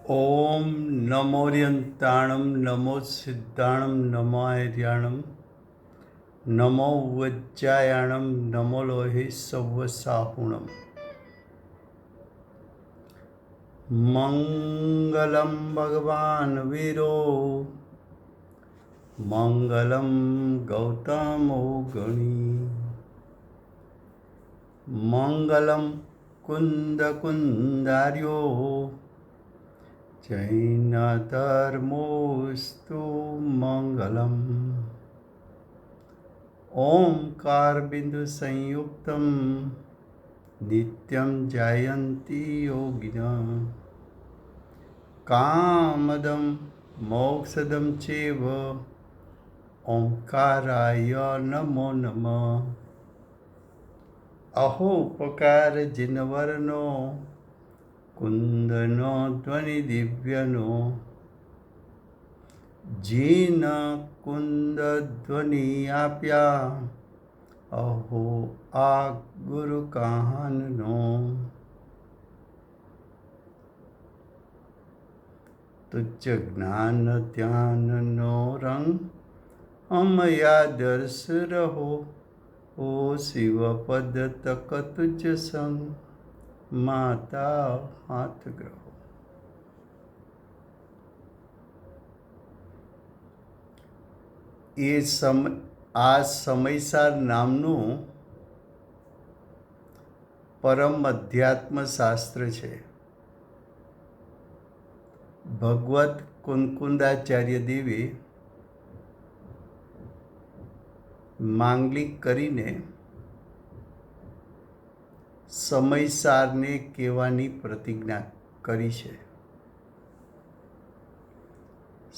ઓમ નમોર્યંતાણમ નમો સિદ્ધાણમ નમાયર્યાણમ નમો વજ્જાયાણમ નમો લોહે સવ્વસાહુણમ મંગલમ ભગવાન વીરો મંગલમ ગૌતમો ગણી મંગલમ કુંદ કુંદાર્યો જૈન ધર્મોસ્તુ મંગલમ ઓમકાર બિંદુ સંયુક્તમ નિત્યમ જાયંતી યોગિના કામદમ મોક્ષદમ ચેવ ઓમકારાય નમો નમઃ અહોપકાર જિનવરનો કુંદનો ધ્વનિ દિવ્યનો જીન કુંદ ધ્વનિ આપ્યા અહો આ ગુરુ કાહનનો તુચ્છ જ્ઞાન ધ્યાનનો રંગ અમયા દર્શ રહો ઓ શિવ પદ તક તુજ સંગ માતા હાથ ગ્રહો. આ સમયસાર નામનું પરમ અધ્યાત્મ શાસ્ત્ર છે. ભગવત કુંકુંદાચાર્ય દેવે માંગલિક કરીને સમયસારને કહેવાની પ્રતિજ્ઞા કરી છે.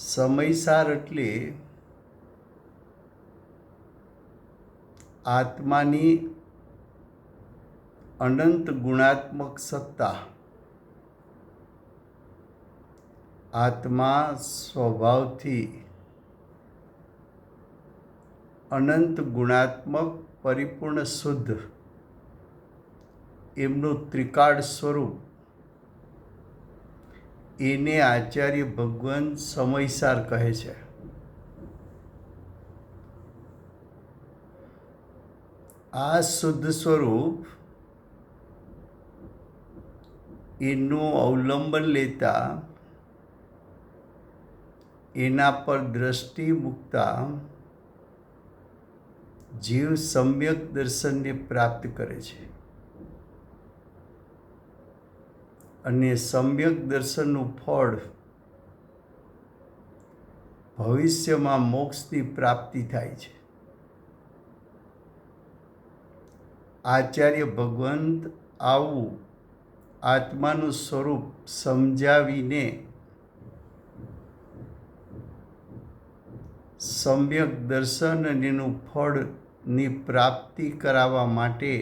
સમયસાર એટલે આત્માની અનંત ગુણાત્મક સત્તા. આત્મા સ્વભાવથી અનંત ગુણાત્મક પરિપૂર્ણ શુદ્ધ એમનું ત્રિકાળ સ્વરૂપ, એને આચાર્ય ભગવાન સમયસાર કહે છે. આ શુદ્ધ સ્વરૂપ એનું અવલંબન લેતા, એના પર દ્રષ્ટિ મૂકતા જીવ સમ્યક દર્શનને પ્રાપ્ત કરે છે. અને સમ્યક દર્શનનું ફળ ભવિષ્યમાં મોક્ષની પ્રાપ્તિ થાય છે. આચાર્ય ભગવંત આવું આત્માનું સ્વરૂપ સમજાવીને સમ્યક દર્શન અને એનું ફળની પ્રાપ્તિ કરાવવા માટે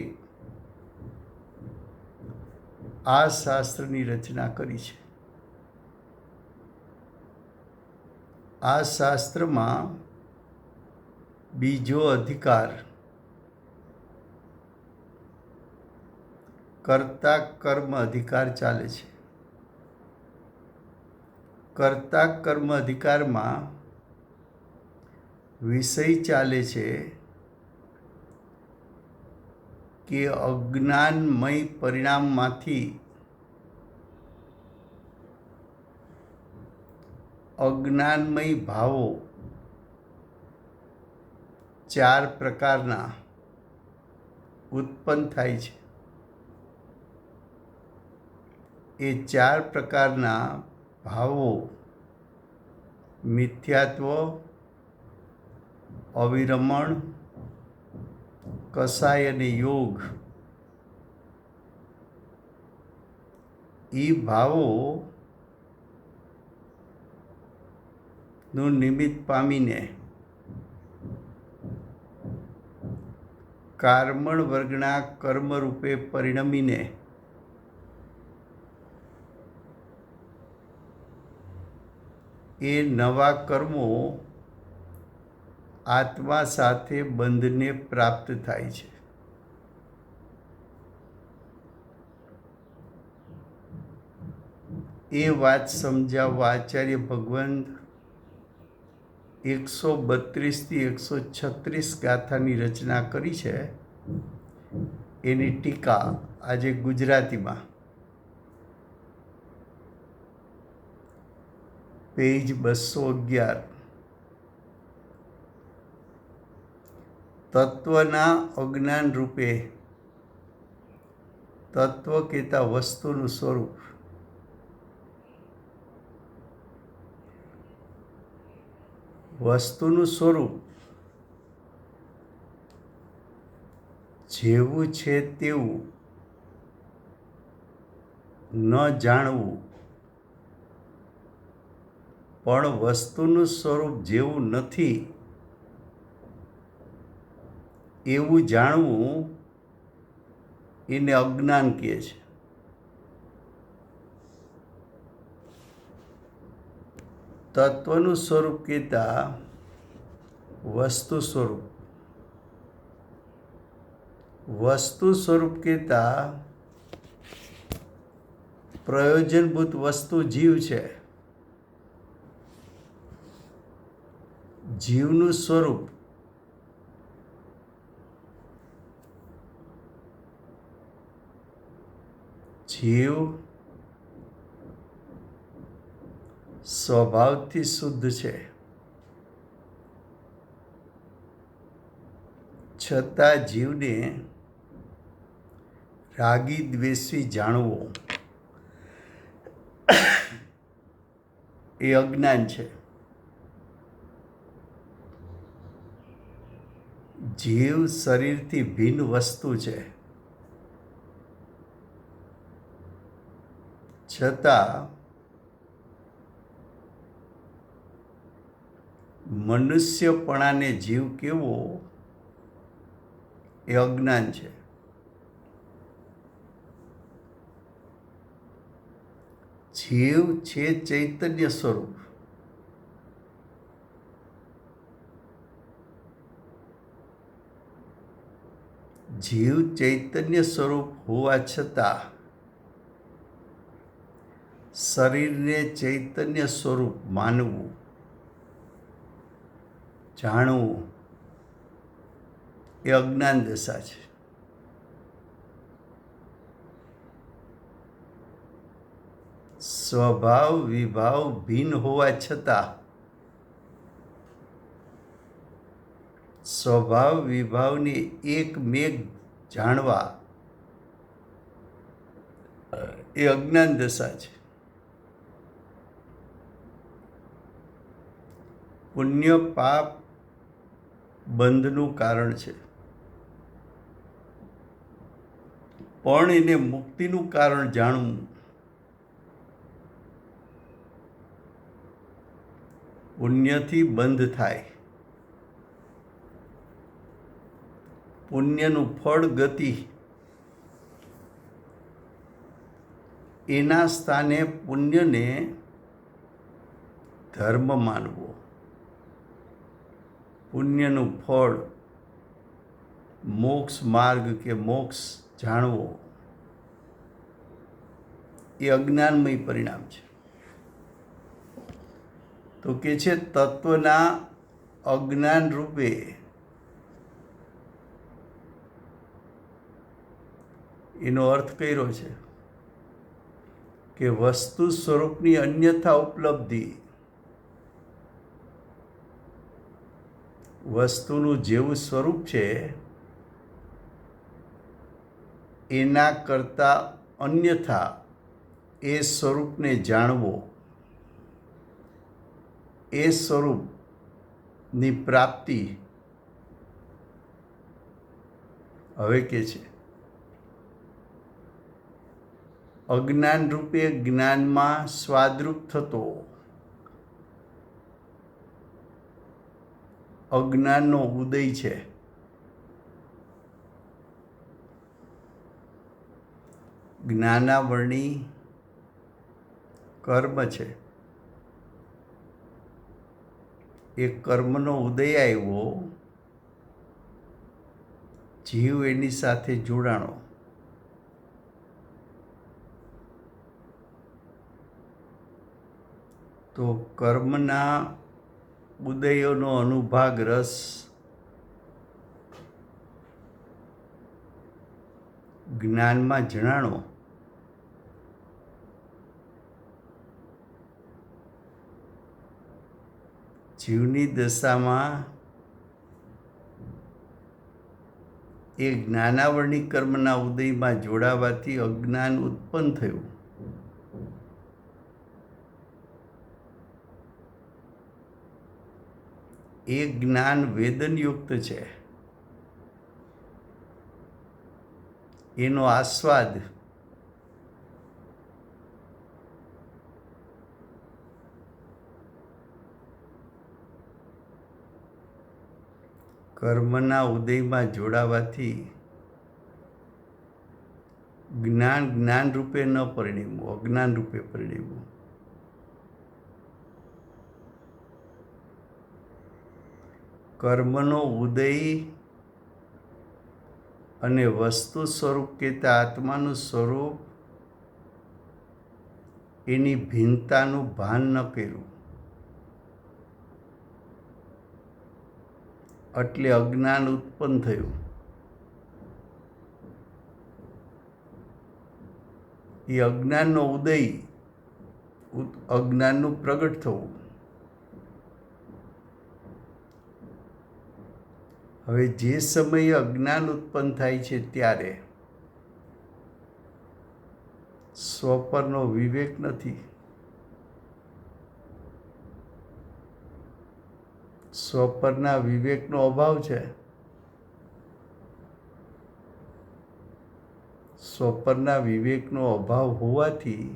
આ શાસ્ત્રની રચના કરી છે. આ શાસ્ત્રમાં બીજો અધિકાર કર્તા કર્મ અધિકાર ચાલે છે. કર્તા કર્મ અધિકારમાં વિષય ચાલે છે કે અજ્ઞાનમય પરિણામમાંથી અજ્ઞાનમય ભાવો 4 પ્રકારના ઉત્પન્ન થાય છે. એ 4 પ્રકારના ભાવો મિથ્યાત્વ, અવિરમણ, કસાય અને યોગ, એ ભાવો નું નિમિત્ત પામીને કર્મણ વર્ગના કર્મ રૂપે પરિણમીને એ નવા કર્મો આત્મા સાથે બંધને પ્રાપ્ત થાય છે. એ વાત સમજાવવા આચાર્ય ભગવાન 132થી 136 ગાથાની રચના કરી છે. એની ટીકા આજે ગુજરાતીમાં પેજ 211 તત્વના અજ્ઞાન રૂપે તત્વ કહેતા વસ્તુનું સ્વરૂપ જેવું છે તેવું ન જાણવું, પણ વસ્તુનું સ્વરૂપ જેવું નથી એવું જાણવું એને અજ્ઞાન કહે છે. તત્વનું સ્વરૂપ કહેતા વસ્તુ સ્વરૂપ કહેતા પ્રયોજનભૂત વસ્તુ જીવ છે. જીવનું સ્વરૂપ જીવ સ્વભાવથી શુદ્ધ છે, છતાં જીવને રાગી દ્વેષી જાણવો એ અજ્ઞાન છે. જીવ શરીરથી ભિન્ન વસ્તુ છે, છતાં મનુષ્યપણાને જીવ કેવો એ અજ્ઞાન છે. જીવ છે ચૈતન્ય સ્વરૂપ. જીવ ચૈતન્ય સ્વરૂપ હોવા છતાં શરીરને ચૈતન્ય સ્વરૂપ માનવું, જાણવું એ અજ્ઞાન દશા છે. સ્વભાવ વિભાવ ભિન્ન હોવા છતાં સ્વભાવ વિભાવને એક મેઘ જાણવા એ અજ્ઞાન દશા છે. પુણ્ય પાપ બંધનું કારણ છે, પણ એને મુક્તિનું કારણ જાણવું પુણ્યથી બંધ થાય. પુણ્યનું ફળ ગતિ એના સ્થાને પુણ્યને ધર્મ માનવો, પુણ્યનું ફળ મોક્ષ માર્ગ કે મોક્ષ જાણવો એ અજ્ઞાનમય પરિણામ છે. તો કે છે તત્વના અજ્ઞાન રૂપે એનો અર્થ કર્યો છે કે વસ્તુ સ્વરૂપની અન્યથા ઉપલબ્ધિ, વસ્તુનું જેવું સ્વરૂપ છે એના કરતાં અન્યથા એ સ્વરૂપને જાણવો, એ સ્વરૂપની પ્રાપ્તિ. હવે કે છે અજ્ઞાન રૂપે જ્ઞાનમાં સ્વાદરૂપ થતો અજ્ઞાનનો ઉદય છે. જ્ઞાનાવરણી કર્મ છે. એ કર્મનો ઉદય આવ્યો, જીવ એની સાથે જોડાણો. તો કર્મના ઉદયોનો અનુભાગ રસ જ્ઞાનમાં જણાણો. જીવની દશામાં એ જ્ઞાનાવરણી કર્મના ઉદયમાં જોડાવાથી અજ્ઞાન ઉત્પન્ન થયું. એ જ્ઞાન વેદનયુક્ત છે. એનો આસ્વાદ કર્મના ઉદયમાં જોડાવાથી જ્ઞાન રૂપે ન પરિણમ્યું, અજ્ઞાન રૂપે પરિણમ્યું. કર્મનો ઉદય અને વસ્તુ સ્વરૂપ કહેતા આત્માનું સ્વરૂપ એની ભિન્નતાનું ભાન ન કર્યું એટલે અજ્ઞાન ઉત્પન્ન થયું. એ અજ્ઞાનનો ઉદય, અજ્ઞાનનું પ્રગટ થવું. હવે જે સમયે અજ્ઞાન ઉત્પન્ન થાય છે ત્યારે સ્વપરનો વિવેક નથી. સ્વપરના વિવેકનો અભાવ છે. સ્વપરના વિવેકનો અભાવ હોવાથી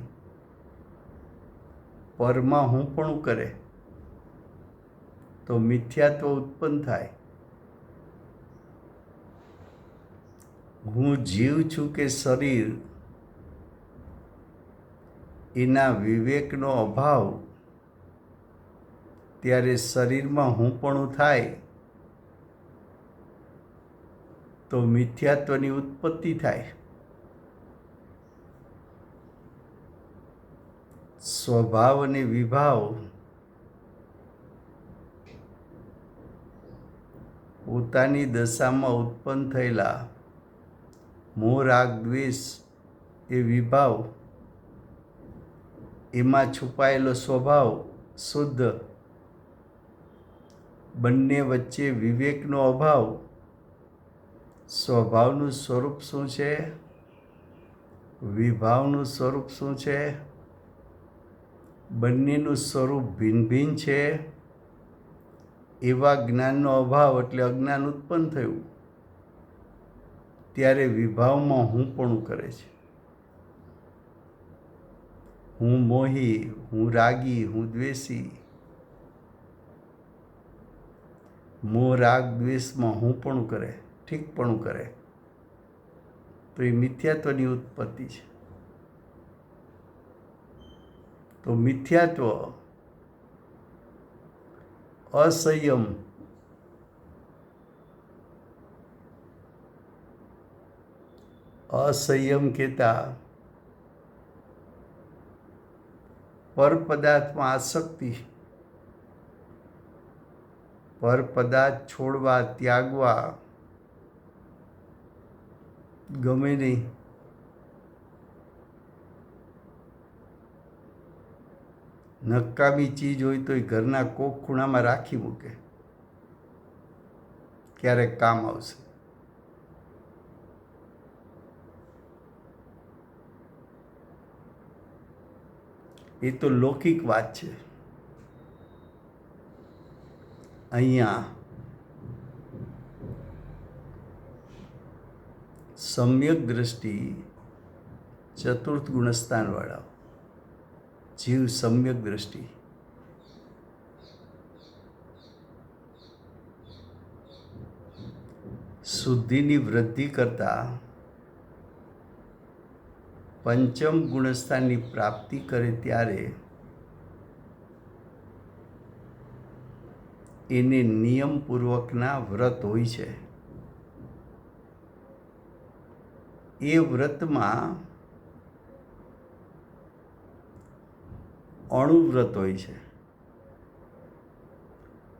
પરમાં હું પણ કરે તો મિથ્યાત્વ ઉત્પન્ન થાય. હું જીવ છું કે શરીર, એના વિવેકનો અભાવ ત્યારે શરીરમાં હું પણ થાય તો મિથ્યાત્વની ઉત્પત્તિ થાય. સ્વભાવ અને વિભાવ પોતાની દશામાં ઉત્પન્ન થયેલા મોહ રાગ દ્વેષ એ વિભાવ, એમાં છુપાયેલો સ્વભાવ શુદ્ધ, બંને વચ્ચે વિવેકનો અભાવ. સ્વભાવનું સ્વરૂપ શું છે, વિભાવનું સ્વરૂપ શું છે, બંનેનું સ્વરૂપ ભિન્ન ભિન્ન છે. એવા જ્ઞાનનો અભાવ એટલે અજ્ઞાન ઉત્પન્ન થયું. ત્યારે વિભાવમાં હું પણ કરે છે. હું મોહી, હું રાગી, હું દ્વેષી. મોહ રાગ દ્વેષમાં હું પણ કરે, ઠીક પણ કરે તો એ મિથ્યાત્વની ઉત્પત્તિ છે. તો મિથ્યાત્વ અસંયમ, અસંયમ કહેતા પરપદાર્થમાં આસક્તિ, પરપદાર્થ છોડવા, ત્યાગવા ગમે નહીં. નકામી ચીજ હોય તો એ ઘરના કોક ખૂણામાં રાખી મૂકે, ક્યારેક કામ આવશે. એ તો લૌકિક વાત છે. અહીંયા સમ્યક દ્રષ્ટિ ચતુર્થ ગુણસ્થાનવાળા જીવ, સમ્યક દ્રષ્ટિ શુદ્ધિની વૃદ્ધિ કરતા પંચમ ગુણસ્થાનની પ્રાપ્તિ કરે ત્યારે એને નિયમપૂર્વકના વ્રત હોય છે. એ વ્રતમાં અણુવ્રત હોય છે.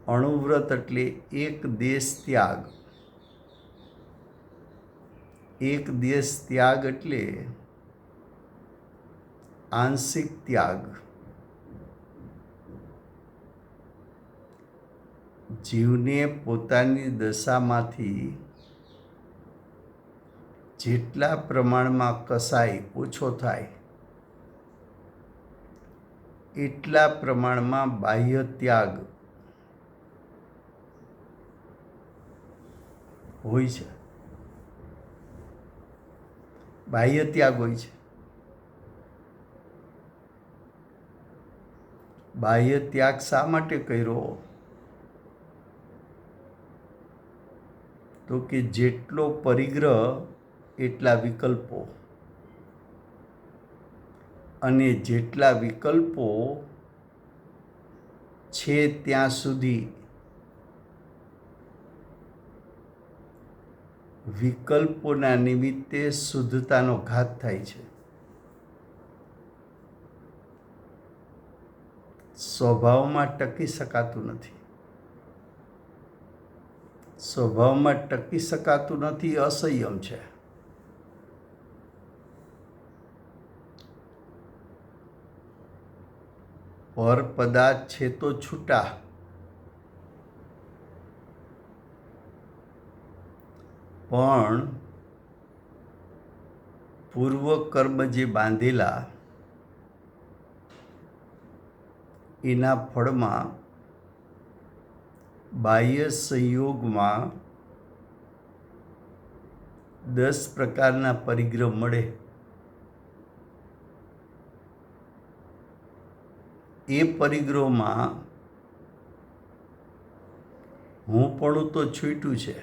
અણુવ્રત એટલે એક દેશ ત્યાગ. એક દેશ ત્યાગ એટલે આંશિક ત્યાગ. જીવને પોતાની દશામાંથી જેટલા પ્રમાણમાં કસાય ઓછો થાય એટલા પ્રમાણમાં બાહ્ય ત્યાગ હોય છે. બાહ્ય ત્યાગ હોય છે. બાહ્ય ત્યાગ શા માટે કર્યો? તો કે જેટલો પરિગ્રહ એટલા વિકલ્પો, અને જેટલા વિકલ્પો છે ત્યાં સુધી વિકલ્પોના નિમિત્તે શુદ્ધતાનો ઘાત થાય છે. સ્વભાવમાં ટકી શકાતું નથી. સ્વભાવમાં ટકી શકાતું નથી, અસંયમ છે. પર પદાર્થ છે તો છૂટા, પણ પૂર્વ કર્મ જે બાંધેલા એના ફળમાં બાહ્ય સંયોગમાં 10 પ્રકારના પરિગ્રહ મળે. એ પરિગ્રહોમાં હુંપણું તો છૂટ્યું છે,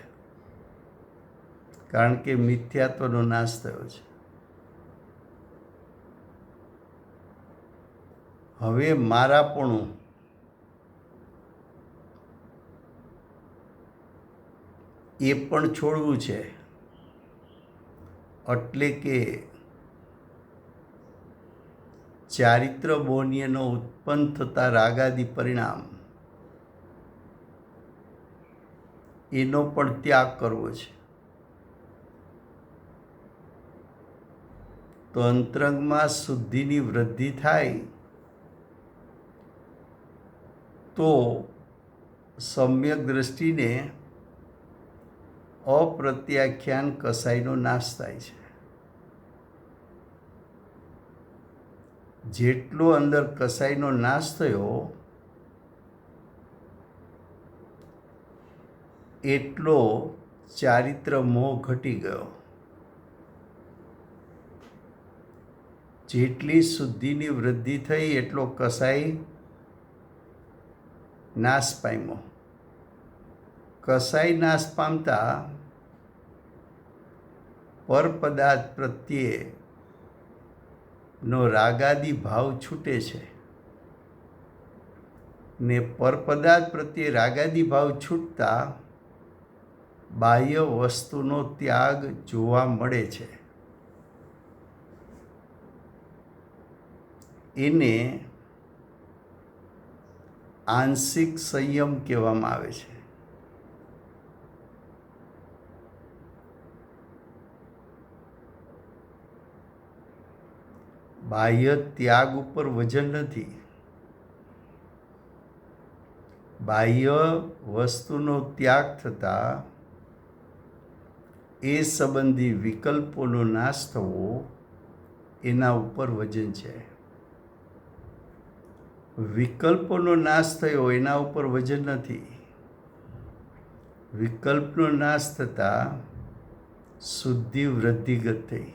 કારણ કે મિથ્યાત્વનો નાશ થયો છે. હવે મારાપણું એ પણ છોડવું છે. એટલે કે ચારિત્ર બોન્યનો ઉત્પન્ન થતા રાગાદિ પરિણામ એનો પણ ત્યાગ કરવો છે. તો અંતરંગમાં શુદ્ધિની વૃદ્ધિ થાય તો સમ્યક દ્રષ્ટિને અપ્રત્યાખ્યાન કસાયનો નાશ થાય છે. જેટલો અંદર કસાયનો નાશ થયો એટલો ચારિત્ર મોહ ઘટી ગયો. જેટલી શુદ્ધિની વૃદ્ધિ થઈ એટલો કસાય નાશ પામ્યો. કસાય નાશ પામતા પર પદાર્થ પ્રત્યે નો રાગાદિ ભાવ છૂટે છે, ને પર પદાર્થ પ્રત્યે રાગાદિ ભાવ છૂટતા બાહ્ય વસ્તુનો ત્યાગ જોવા મળે છે. એને આંશિક સંયમ કહેવામાં આવે છે. બાહ્ય ત્યાગ ઉપર વજન નથી. બાહ્ય વસ્તુનો ત્યાગ થતા એ સંબંધી વિકલ્પોનો નાશ થવો એના ઉપર વજન છે. વિકલ્પોનો નાશ થયો એના ઉપર વજન નથી. વિકલ્પનો નાશ થતા શુદ્ધિ વૃદ્ધિગત થઈ.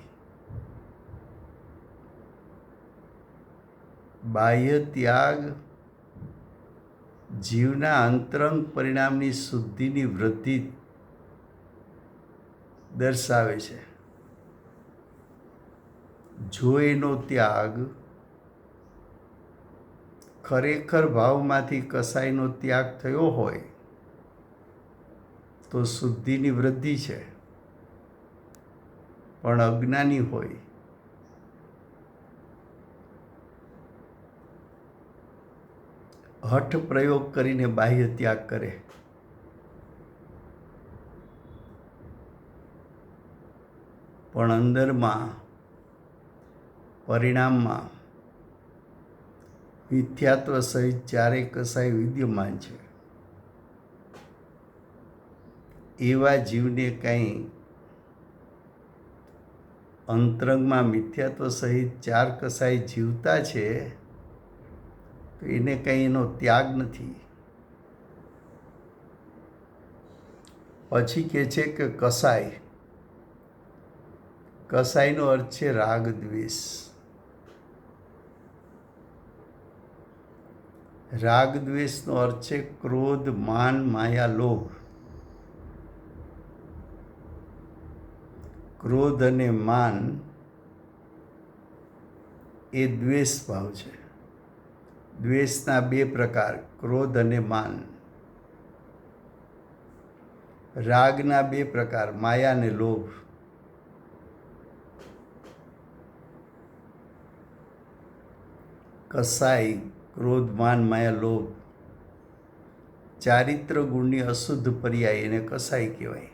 બાહ્ય ત્યાગ જીવના અંતરંગ પરિણામની શુદ્ધિની વૃદ્ધિ દર્શાવે છે. જો એનો ત્યાગ ખરેખર ભાવમાંથી કસાયનો ત્યાગ થયો હોય તો શુદ્ધિની વૃદ્ધિ છે, પણ અજ્ઞાની હોય હઠ પ્રયોગ કરીને બાહ્ય ત્યાગ કરે, પણ અંદરમાં પરિણામમાં મિથ્યાત્વ સહિત ચારે કસાય વિદ્યમાન છે. એવા જીવને કંઈ અંતરંગમાં મિથ્યાત્વ સહિત ચાર કસાય જીવતા છે તો એને કંઈ એનો ત્યાગ નથી. પછી કહે છે કે કસાય, કસાયનો અર્થ છે રાગ દ્વેષ. રાગ દ્વેષનો અર્થ છે ક્રોધ, માન, માયા, લોભ. ક્રોધ અને માન એ દ્વેષ ભાવ છે. દ્વેષના બે પ્રકાર, ક્રોધ અને માન. રાગના બે પ્રકાર, માયા અને લોભ. કસાય, ક્રોધ, માન, માયા, લોભ, ચારિત્ર ગુણની અશુદ્ધ પર્યાય એને કસાય કહેવાય.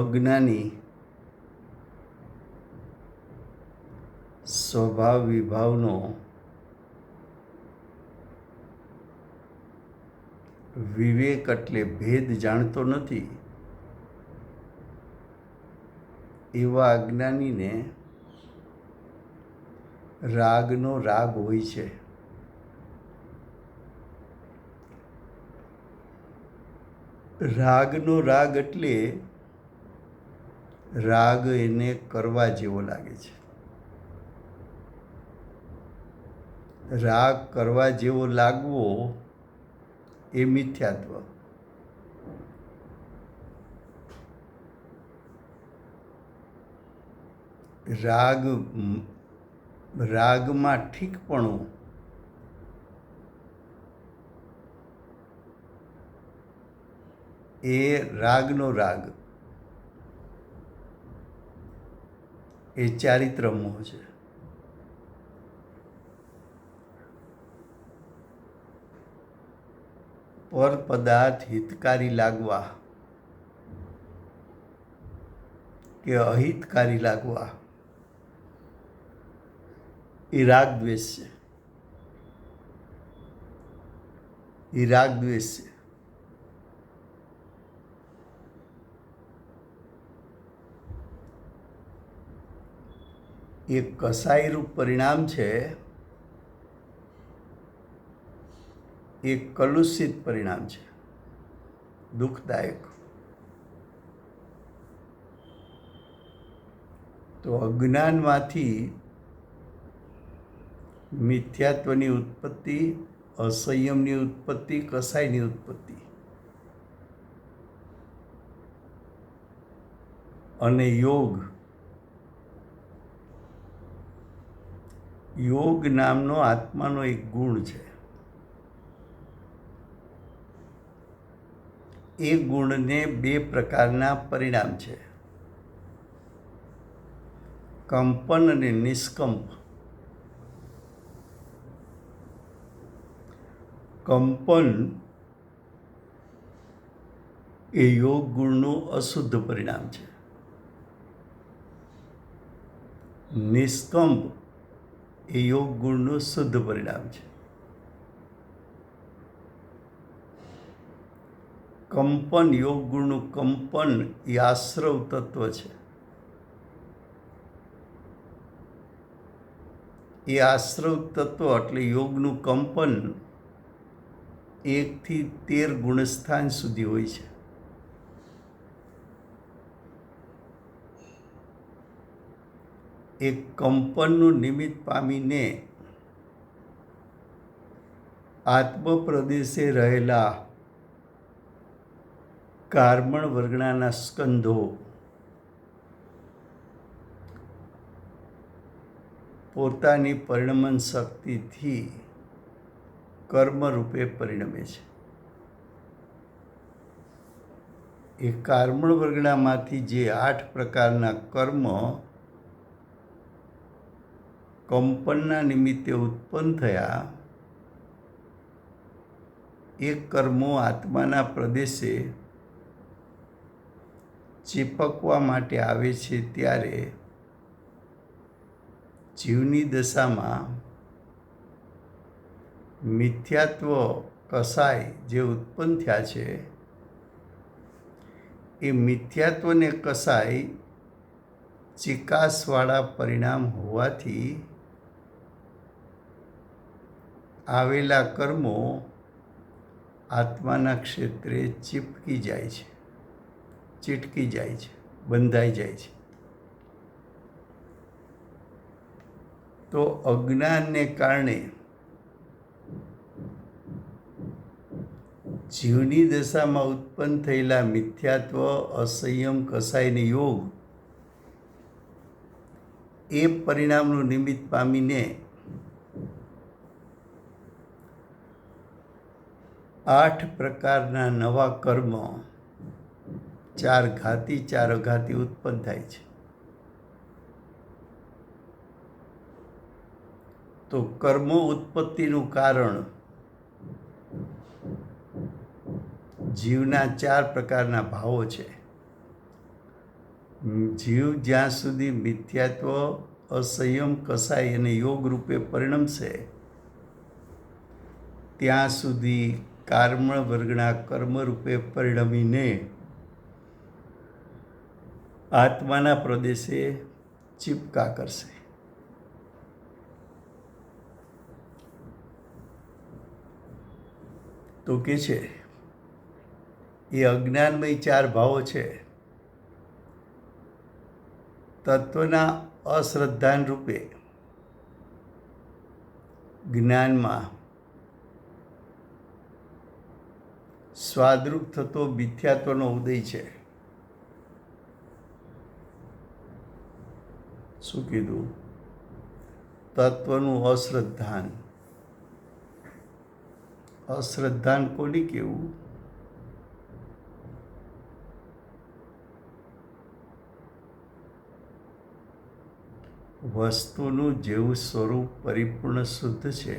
અજ્ઞાની સ્વભાવ વિભાવનો વિવેક એટલે ભેદ જાણતો નથી. એવા અજ્ઞાનીને રાગનો રાગ હોય છે. રાગનો રાગ એટલે રાગ એને કરવા જેવો લાગે છે. રાગ કરવા જેવો લાગવો એ મિથ્યાત્વ. રાગમાં ઠીકપણું એ રાગનો રાગ એ ચારિત્ર મોહ છે. પર પદાર્થ હિતકારી લાગવા કે અહિતકારી લાગવા એ રાગ દ્વેષ છે. એ રાગ દ્વેષ છે. એ કસાયરૂપ પરિણામ છે. એ કલુષિત પરિણામ છે, દુઃખદાયક. તો અજ્ઞાનમાંથી મિથ્યાત્વની ઉત્પત્તિ, અસંયમની ઉત્પત્તિ, કસાયની ઉત્પત્તિ. અને યોગ નામનો આત્માનો એક ગુણ છે. એ ગુણને બે પ્રકારના પરિણામ છે, કંપન અને નિષ્કંપ. કંપન એ યોગ ગુણનું અશુદ્ધ પરિણામ છે. નિષ્કંપ એ યોગ ગુણનું શુદ્ધ પરિણામ છે. કંપન, યોગ ગુણનું કંપન એ આશ્રવ તત્વ છે. એ આશ્રવ તત્વ એટલે યોગનું કંપન 1 થી 13 ગુણસ્થાન સુધી હોય છે. એ કંપનનું નિમિત્ત પામીને આત્મપ્રદેશે રહેલા કાર્મણ વર્ગણાના સ્કંધો પોતાની પરિણમન શક્તિથી કર્મરૂપે પરિણમે છે. એ કાર્મણ વર્ગણામાંથી જે 8 પ્રકારના કર્મ કંપનના નિમિત્તે ઉત્પન્ન થયા એ કર્મો આત્માના પ્રદેશે ચીપકવા માટે આવે છે ત્યારે જીવની દશામાં મિથ્યાત્વ કસાય જે ઉત્પન્ન થયા છે એ મિથ્યાત્વને કસાય ચિકાસવાળા પરિણામ હોવાથી આવેલા કર્મો આત્માના ક્ષેત્રે ચીટકી જાય છે, બંધાઈ જાય છે. તો અજ્ઞાનને કારણે જીવની દશામાં ઉત્પન્ન થયેલા મિથ્યાત્વ, અસંયમ, કસાયને યોગ એ પરિણામનું નિમિત્ત પામીને 8 પ્રકારના નવા કર્મ 4 ઘાતી 4 અઘાતી ઉત્પન્ન થાય છે. તો કર્મો ઉત્પત્તિનું કારણ જીવના 4 પ્રકારના ભાવો છે. જીવ જ્યાં સુધી મિથ્યાત્વ, અસંયમ, કસાય અને યોગ રૂપે પરિણમશે ત્યાં સુધી કર્મ વર્ગના કર્મ રૂપે પરિણમીને આત્માના પ્રદેશે ચીપકા કરશે. તો કે છે એ અજ્ઞાનમય 4 ભાવો છે. તત્વના અશ્રદ્ધાન રૂપે જ્ઞાનમાં સ્વાદરૂપ થતો મિથ્યાત્વનો ઉદય છે. શું કીધું? તત્વનું અશ્રદ્ધાન. અશ્રદ્ધાન કોને કહેવું? વસ્તુનું જેવું સ્વરૂપ પરિપૂર્ણ શુદ્ધ છે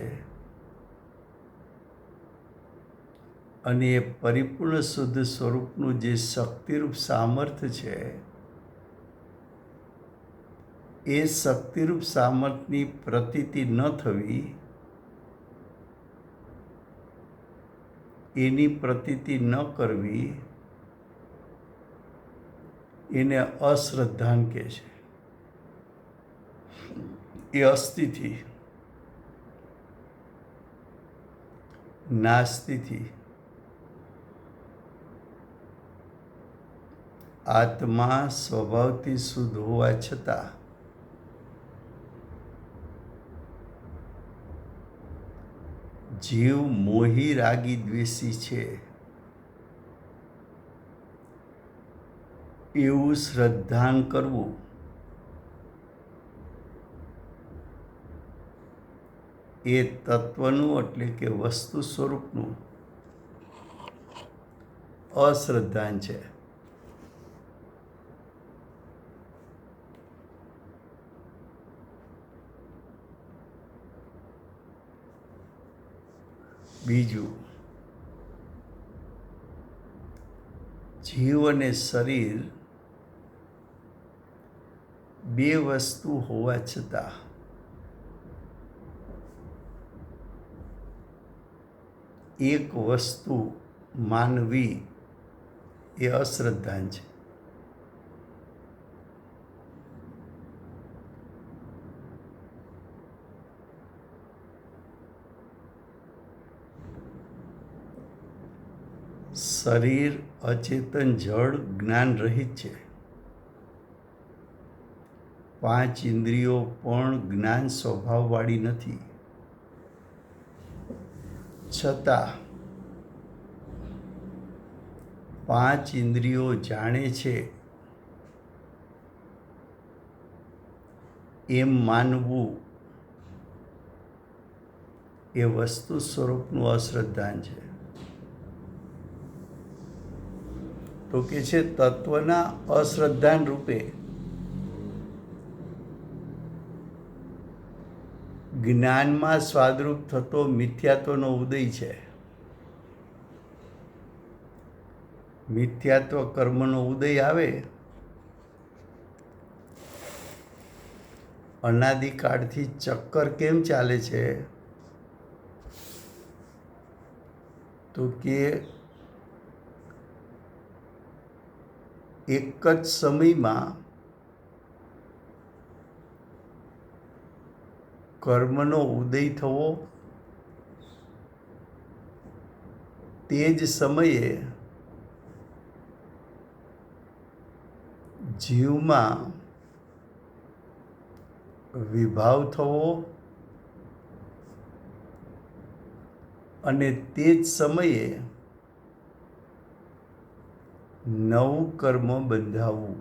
અને એ પરિપૂર્ણ શુદ્ધ સ્વરૂપનું જે શક્તિરૂપ સામર્થ્ય છે એ શક્તિરૂપ સામર્થ્યની પ્રતીતિ ન થવી, એની પ્રતીતિ ન કરવી એને અશ્રદ્ધાન કહે છે. એ અસ્થિથી, નાસ્તિથી આત્મા સ્વભાવથી શુદ્ધ હોવા છતાં જીવ મોહી, રાગી, દ્વેષી છે એવું શ્રદ્ધાન કરવું એ તત્વનું એટલે કે વસ્તુ સ્વરૂપનું અશ્રદ્ધાન છે. બીજું, જીવ અને શરીર 2 વસ્તુ હોવા છતાં એક વસ્તુ માનવી એ અશ્રદ્ધાન છે. શરીર અચેતન જળ જ્ઞાન રહિત છે. 5 ઇન્દ્રિયો પણ જ્ઞાન સ્વભાવવાળી નથી. છતાં 5 ઇન્દ્રિયો જાણે છે એમ માનવું એ વસ્તુ સ્વરૂપનું અશ્રદ્ધાન છે. તો કે છે તત્વના અશ્રદ્ધાન રૂપે જ્ઞાનમાં સ્વાદરૂપ થતો મિથ્યાત્વનો ઉદય છે. મિથ્યાત્વ કર્મનો ઉદય આવે અનાદિકાળથી ચક્કર કેમ ચાલે છે? તો કે એક જ સમયમાં કર્મનો ઉદય થવો, તે જ સમયે જીવમાં વિભાવ થવો અને તે જ સમયે નવું કર્મ બંધાવવું.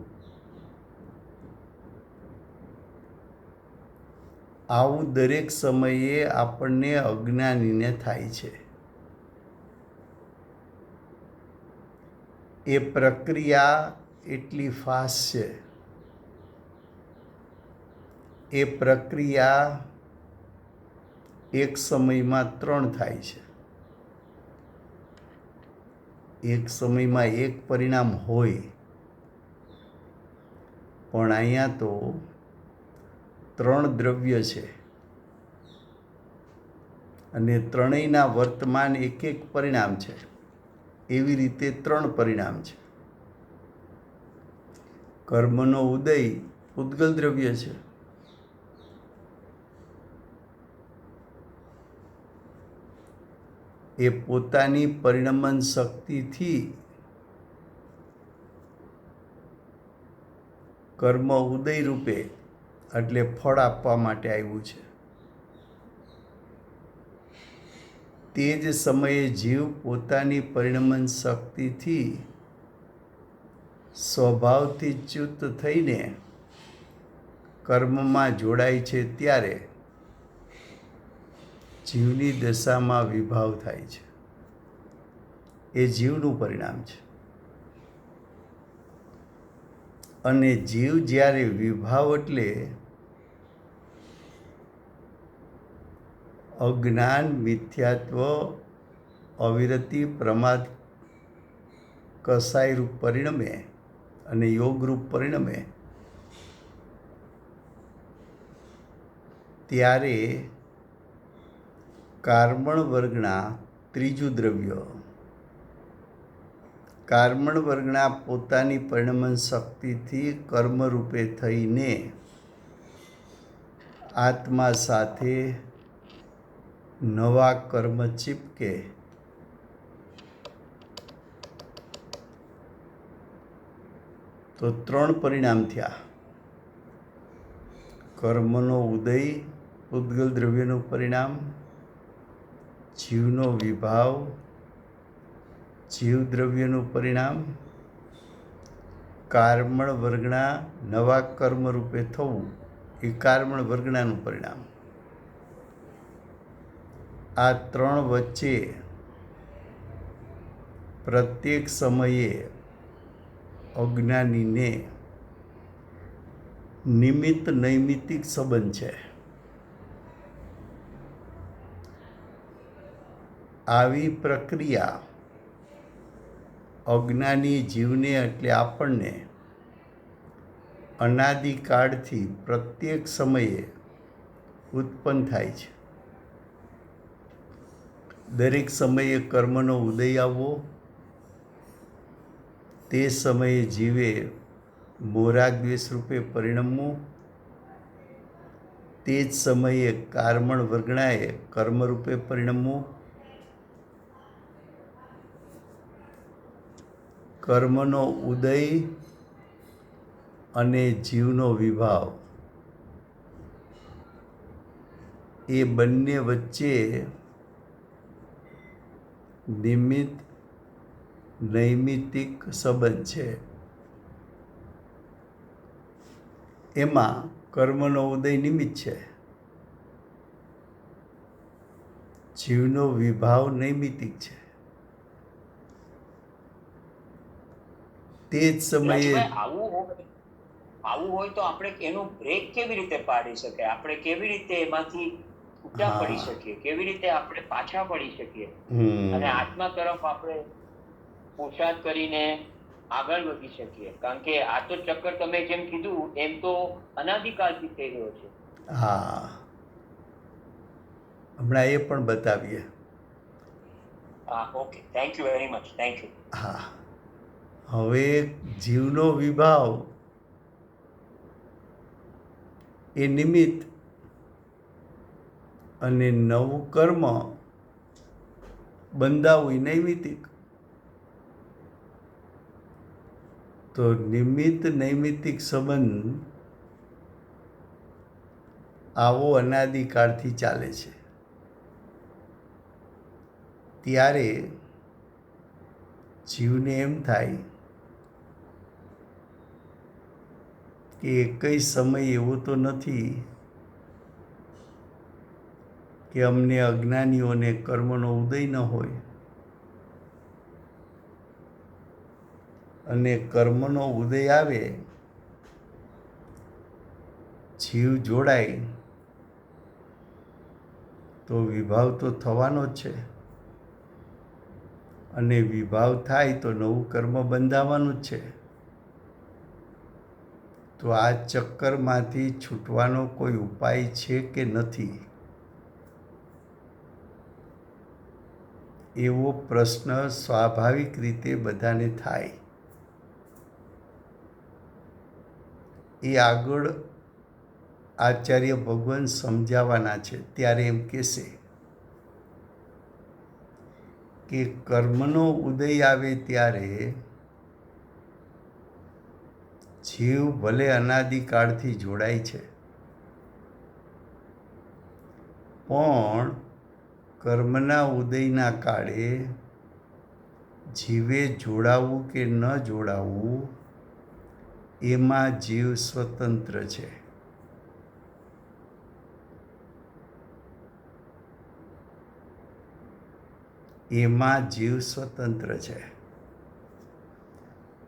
આવું દરેક સમયે આપણને અજ્ઞાનીને થાય છે. એ પ્રક્રિયા એટલી ફાસ્ટ છે. એ પ્રક્રિયા એક સમયમાં 3 થાય છે. એક સમયમાં એક પરિણામ હોય, પણ અહીંયા તો 3 દ્રવ્ય છે અને ત્રણેયના વર્તમાન એક પરિણામ છે. એવી રીતે 3 પરિણામ છે. કર્મનો ઉદય પૂતગલ દ્રવ્ય છે. એ પોતાની પરિણમન શક્તિથી કર્મ ઉદય રૂપે એટલે ફળ આપવા માટે આવ્યું છે. તે જ સમયે જીવ પોતાની પરિણમન શક્તિથી સ્વભાવથી ચ્યુત થઈને કર્મમાં જોડાય છે ત્યારે જીવની દશામાં વિભાવ થાય છે. એ જીવનું પરિણામ છે. અને જીવ જ્યારે વિભાવ એટલે અજ્ઞાન, મિથ્યાત્વ, અવિરતિ, પ્રમાદ કસાયરૂપ પરિણમે અને યોગરૂપ પરિણમે, ત્યારે કાર્મણ વર્ગના ત્રીજું દ્રવ્ય, કાર્મણ વર્ગના પોતાની પરિણમન શક્તિથી કર્મરૂપે થઈને આત્મા સાથે નવા કર્મ ચીપકે તો 3 પરિણામ થયા. કર્મનો ઉદય પૂતગલ દ્રવ્યનું પરિણામ, જીવનો વિભાવ જીવ દ્રવ્યનું પરિણામ, કાર્મણ વર્ગના નવા કર્મ રૂપે થવું એ કાર્મણ વર્ગનાનું પરિણામ. આ 3 વચ્ચે પ્રત્યેક સમયે અજ્ઞાનીને નિમિત્ત નૈમિત્તિક સંબંધ છે. આવી પ્રક્રિયા અજ્ઞાની જીવને એટલે આપણને અનાદિકાળથી પ્રત્યેક સમયે ઉત્પન્ન થાય છે. દરેક સમયે કર્મનો ઉદય આવવો, તે સમયે જીવે મોરાદ્વેષ રૂપે પરિણમવું, તે જ સમયે કાર્મણ વર્ગણાએ કર્મરૂપે પરિણમવું, કર્મનો ઉદય અને જીવનો વિભાવ એ બંને વચ્ચે નિમિત્ત નૈમિત્તિક સંબંધ છે. એમાં કર્મનો ઉદય નિમિત્ત છે, જીવનો વિભાવ નૈમિત્તિક છે. તે જ સમયે આવું હોય તો આપણે એનું બ્રેક કેવી રીતે પાડી શકે? આપણે કેવી રીતે એમાંથી છૂટા પડી હા. શકીએ, કેવી રીતે આપણે પાછા પડી શકીએ અને હમ. આત્મા તરફ આપણે પુરુષાર્થ કરીને આગળ વધી શકીએ. કારણ કે આ તો ચક્કર તમે જેમ કીધું એમ તો અનાદિકાળથી થઈ રહ્યો છે. હા, હમણાં એ પણ બતાવીએ. હા, okay, thank you very much, thank you. હા, હવે જીવનો વિભાવ એ નિમિત્ત અને નવું કર્મ બંધાવું એ નૈમિતિક. તો નિમિત્ત નૈમિતિક સંબંધ આવો અનાદિકાળથી ચાલે છે. ત્યારે જીવને એમ થાય કે એકય સમય એવો તો નથી કે અમને અજ્ઞાનીઓને કર્મનો ઉદય ન હોય અને કર્મનો ઉદય આવે, જીવ જોડાય તો વિભાવ તો થવાનો જ છે અને વિભાવ થાય તો નવું કર્મ બંધાવાનું જ છે. તો આ ચક્કરમાંથી છૂટવાનો કોઈ ઉપાય છે કે નથી, એવો પ્રશ્ન સ્વાભાવિક રીતે બધાને થાય. એ આગળ આચાર્ય ભગવાન સમજાવવાના છે. ત્યારે એમ કહેશે કે કર્મનો ઉદય આવે ત્યારે જીવ ભલે અનાદિકાળથી જોડાય છે, પણ કર્મના ઉદયના કાળે જીવે જોડાવું કે ન જોડાવું એમાં જીવ સ્વતંત્ર છે. એમાં જીવ સ્વતંત્ર છે.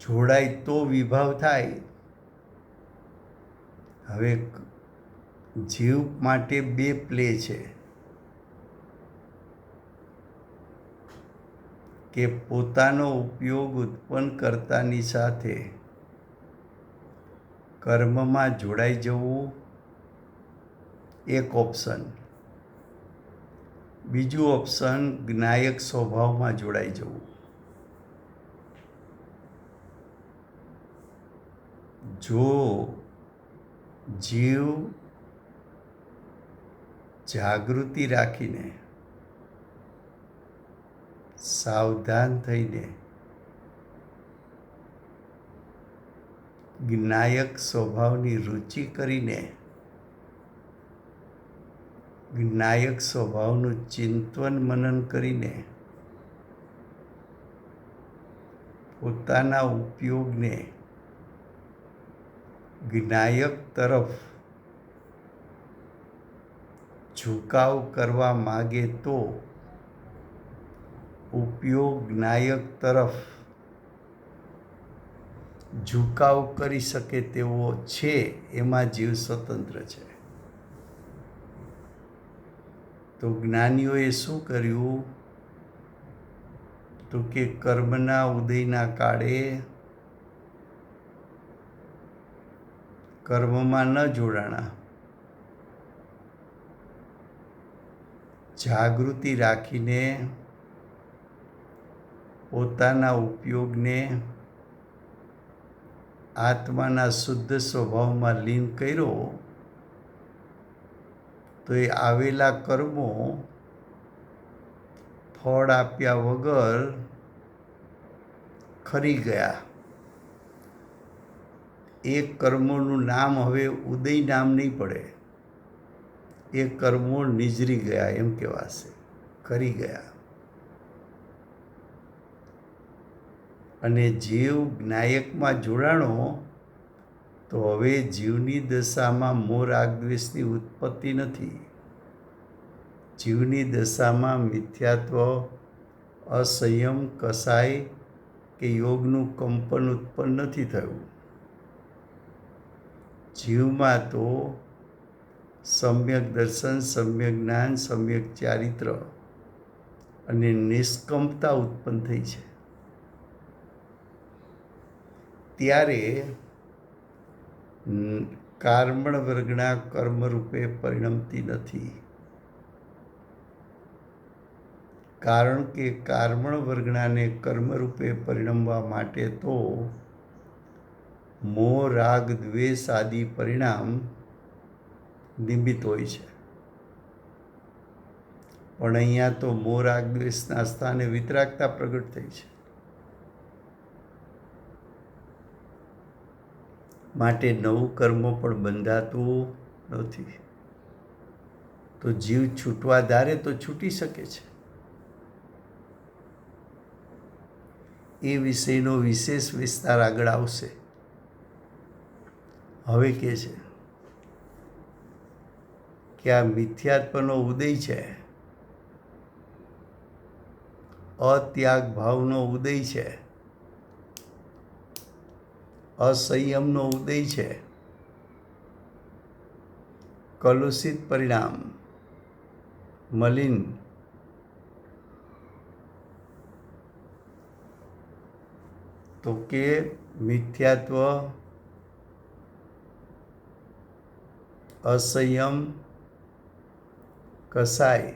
જોડાય તો વિભાવ થાય. હવે જીવ માટે બે પ્લે છે કે પોતાનો ઉપયોગ ઉત્પન્ન કરતાની સાથે કર્મમાં જોડાઈ જવું એક ઓપ્શન, બીજું ઓપ્શન જ્ઞાયક સ્વભાવમાં જોડાઈ જવું. જો જીવ જાગૃતિ રાખીને, સાવધાન થઈને જ્ઞાયક સ્વભાવની રુચિ કરીને જ્ઞાયક સ્વભાવનું ચિંતન મનન કરીને પોતાના ઉપયોગને જ્ઞાયક તરફ ઝુકાવ કરવા માગે તો ઉપયોગ જ્ઞાયક તરફ ઝુકાવ કરી શકે તેવો છે, એમાં જીવ સ્વતંત્ર છે. તો જ્ઞાનીઓએ શું કર્યું? તો કે કર્મના ઉદયના કાળે કર્મમાં ન જોડાણા, જાગૃતિ રાખીને પોતાના ઉપયોગને આત્માના શુદ્ધ સ્વભાવમાં લીન કર્યો તો એ આવેલા કર્મો ફળ આપ્યા વગર ખરી ગયા. એ કર્મોનું નામ હવે ઉદય નામ નહીં પડે, એ કર્મો નિજરી ગયા એમ કહેવાશે, ખરી ગયા. અને જીવ જ્ઞાયકમાં જોડાણો તો હવે જીવની દશામાં મોહ રાગ દ્વેષની ઉત્પત્તિ નથી. જીવની દશામાં મિથ્યાત્વ, અસંયમ, કસાય કે યોગનું કંપન ઉત્પન્ન નથી થયું. જીવમાં તો સમ્યક દર્શન, સમ્યક જ્ઞાન, સમ્યક ચારિત્ર અને નિષ્કંપતા ઉત્પન્ન થઈ છે, ત્યારે કાર્મણ વર્ગણા કર્મરૂપે પરિણમતી નથી. કારણ કે કાર્મણ વર્ગણાને કર્મરૂપે પરિણમવા માટે તો મોહ, રાગ, દ્વેષ આદિ પરિણામ નિમિત્ત હોય છે. પણ અહીંયા તો મોહ, રાગ, દ્વેષના સ્થાને વિતરાગતા પ્રગટ થઈ છે. માટે નવું કર્મ પણ બંધાતું નથી. તો જીવ છૂટવા ધારે તો છૂટી શકે છે. એ વિષયનો વિશેષ વિસ્તાર આગળ આવશે. હવે કહે છે કે આ મિથ્યાત્વનો ઉદય છે, અત્યાગ ભાવનો ઉદય છે, અસંયમનો ઉદય છે, કલુષિત પરિણામ, મલિન, તો કે મિથ્યાત્વ, અસંયમ, કસાય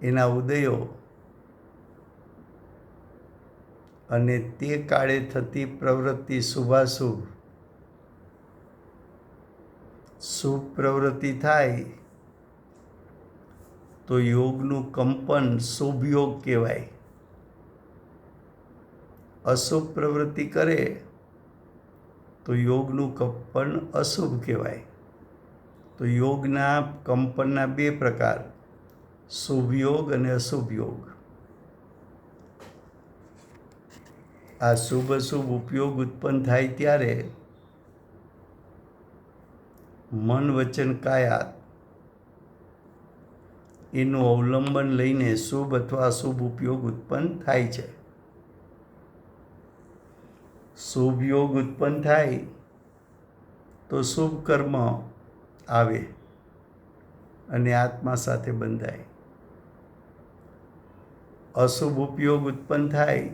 એના ઉદયો અને તે કાળે થતી પ્રવૃત્તિ શુભાશુભ, શુભ પ્રવૃત્તિ થાય તો યોગનું કંપન શુભ યોગ કહેવાય. અશુભ પ્રવૃત્તિ કરે તો યોગનું કંપન અશુભ કહેવાય. તો યોગના કંપનના બે પ્રકાર, શુભ યોગ અને અશુભ યોગ. આ શુભ અશુભ ઉપયોગ ઉત્પન્ન થાય ત્યારે મન, વચન, કાયા એનું અવલંબન લઈને શુભ અથવા અશુભ ઉપયોગ ઉત્પન્ન થાય છે. શુભ યોગ ઉત્પન્ન થાય તો શુભ કર્મ આવે અને આત્મા સાથે બંધાય. અશુભ ઉપયોગ ઉત્પન્ન થાય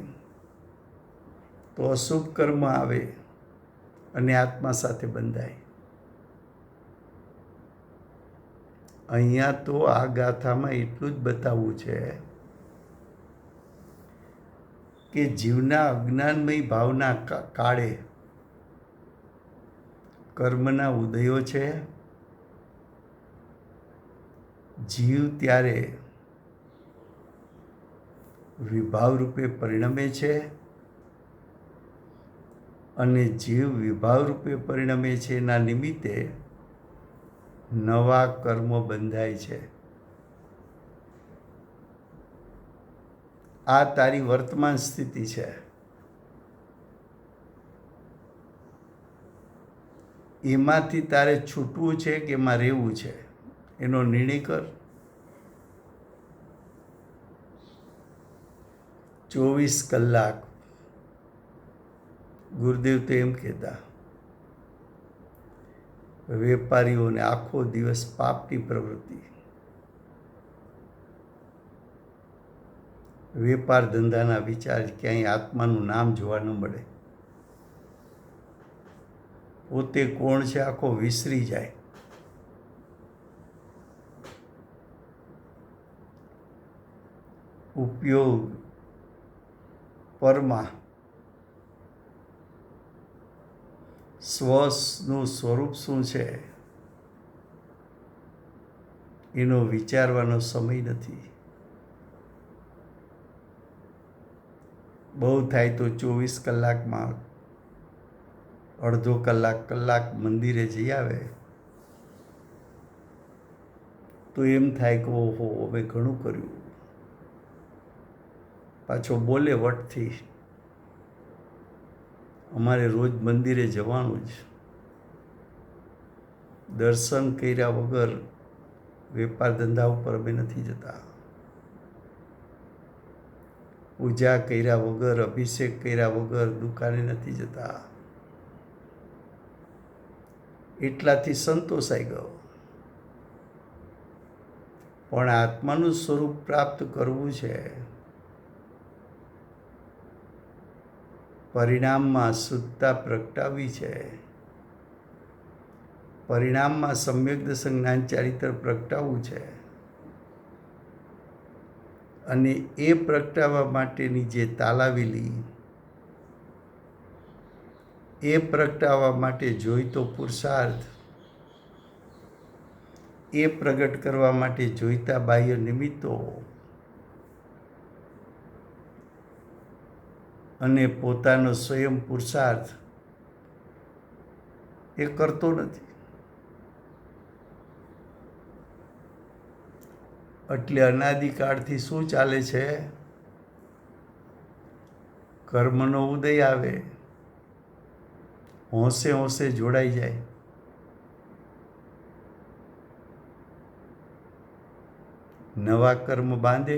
તો અશુભ કર્મ આવે અને આત્મા સાથે બંધાય. અહીંયા તો આ ગાથામાં એટલું જ બતાવવું છે કે જીવના અજ્ઞાનમય ભાવના કાળે કર્મના ઉદયો છે. જીવ ત્યારે વિભાવ રૂપે પરિણમે છે અને જીવ વિભાવ રૂપે પરિણમે છે એના નિમિત્તે નવા કર્મ બંધાય છે. આ તારી વર્તમાન સ્થિતિ છે. એમાંથી તારે છૂટવું છે કે એમાં રહેવું છે એનો નિર્ણય કર. 24 કલાક ગુરુદેવ તો એમ કહેતા, વેપારીઓને આખો દિવસ પાપની પ્રવૃત્તિ, વેપાર ધંધાના વિચાર, ક્યાંય આત્માનું નામ જોવા ન મળે. પોતે કોણ છે આખો વિસરી જાય. ઉપયોગ પરમાં સ્વનું સ્વરૂપ શું છે એનો વિચારવાનો સમય નથી. બહુ થાય તો 24 કલાકમાં અડધો કલાક મંદિરે જઈ આવે તો એમ થાય કે ઓહો હવે ઘણું કર્યું. પાછો બોલે વટથી, અમારે રોજ મંદિરે જવાનું જ. દર્શન કર્યા વગર વેપાર ધંધા ઉપર અમે નથી જતા. પૂજા કર્યા વગર, અભિષેક કર્યા વગર દુકાને નથી જતા. એટલાથી સંતોષાઈ ગયો. પણ આત્માનું સ્વરૂપ પ્રાપ્ત કરવું છે, પરિણામમાં શુદ્ધતા પ્રગટાવવી છે, પરિણામમાં સમ્યક દર્શન જ્ઞાન ચારિત્ર પ્રગટાવવું છે, અને એ પ્રગટાવવા માટેની જે તાલાવેલી, એ પ્રગટાવવા માટે જોઈતો પુરુષાર્થ, એ પ્રગટ કરવા માટે જોઈતા બાહ્ય નિમિત્તો અને પોતાનો સ્વયં પુરુષાર્થ એ કરતો નથી. એટલે અનાદિકાળથી શું ચાલે છે? કર્મનો ઉદય આવે, હોંશે હોંશે જોડાઈ જાય, નવા કર્મ બાંધે,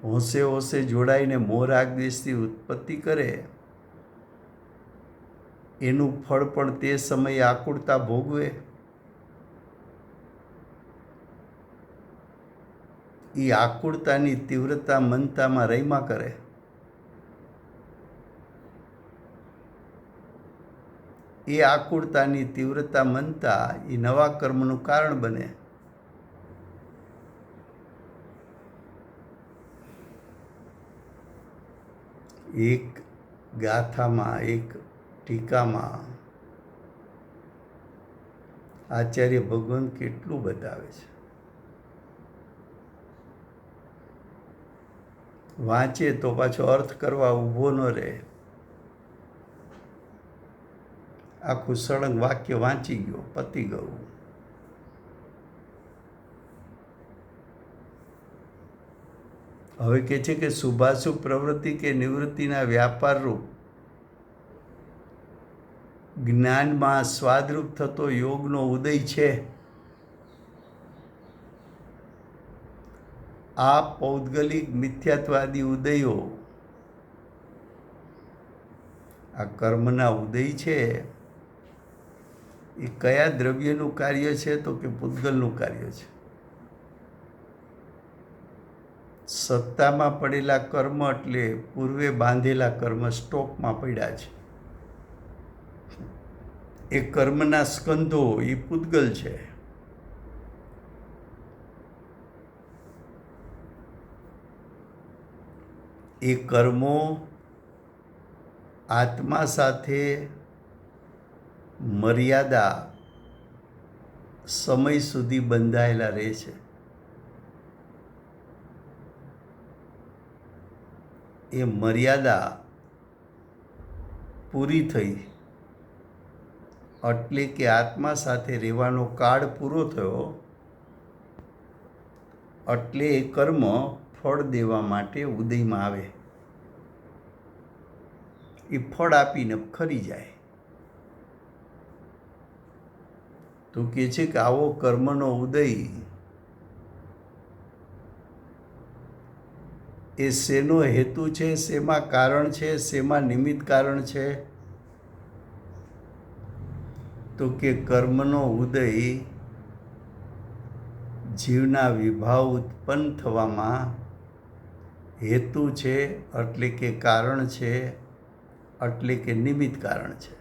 હોંશે હોંશે જોડાઈને મોહ રાગ દ્વેષની ઉત્પત્તિ કરે, એનું ફળ પણ તે સમયે આકુળતા ભોગવે. એ આકુળતાની તીવ્રતા મનતામાં રમ્યા કરે. એ આકુળતાની તીવ્રતા મનતા એ નવા કર્મનું કારણ બને. એક ગાથામાં, એક ટીકામાં આચાર્ય ભગવાન કેટલું બતાવે છે. વાંચે તો પાછો અર્થ કરવા ઊભો ન રહે. આખું સળંગ વાક્ય વાંચી ગયો, પતી ગયું. હવે કહે છે કે શુભાશુભ પ્રવૃત્તિ કે નિવૃત્તિના વ્યાપાર રૂપ જ્ઞાનમાં સ્વાદરૂપ થતો યોગનો ઉદય છે. આ પૌદ્ગલિક મિથ્યાત્વાદી ઉદયો, આ કર્મના ઉદય છે, એ કયા દ્રવ્યનું કાર્ય છે? તો કે પૂતગલનું કાર્ય છે. સત્તામાં પડેલા કર્મ એટલે પૂર્વે બાંધેલા કર્મ સ્ટોકમાં પડ્યા છે. એ કર્મના સ્કંધો એ પૂતગલ છે. એ કર્મો આત્મા સાથે મર્યાદા સમય સુધી બંધાયેલા રહે છે. એ મર્યાદા પૂરી થઈ એટલે કે આત્મા સાથે રહેવાનો કાળ પૂરો થયો એટલે એ કર્મ ફળ દેવા માટે ઉદયમાં આવે. એ ફળ આપીને ખરી જાય. તો કહે છે કે આવો કર્મનો ઉદય એ શેનો હેતુ છે, શેમાં કારણ છે, શેમાં નિમિત્ત કારણ છે? તો કે કર્મનો ઉદય જીવના વિભાવ ઉત્પન્ન થવામાં હેતુ છે, એટલે કે કારણ છે, એટલે કે નિમિત્ત કારણ છે.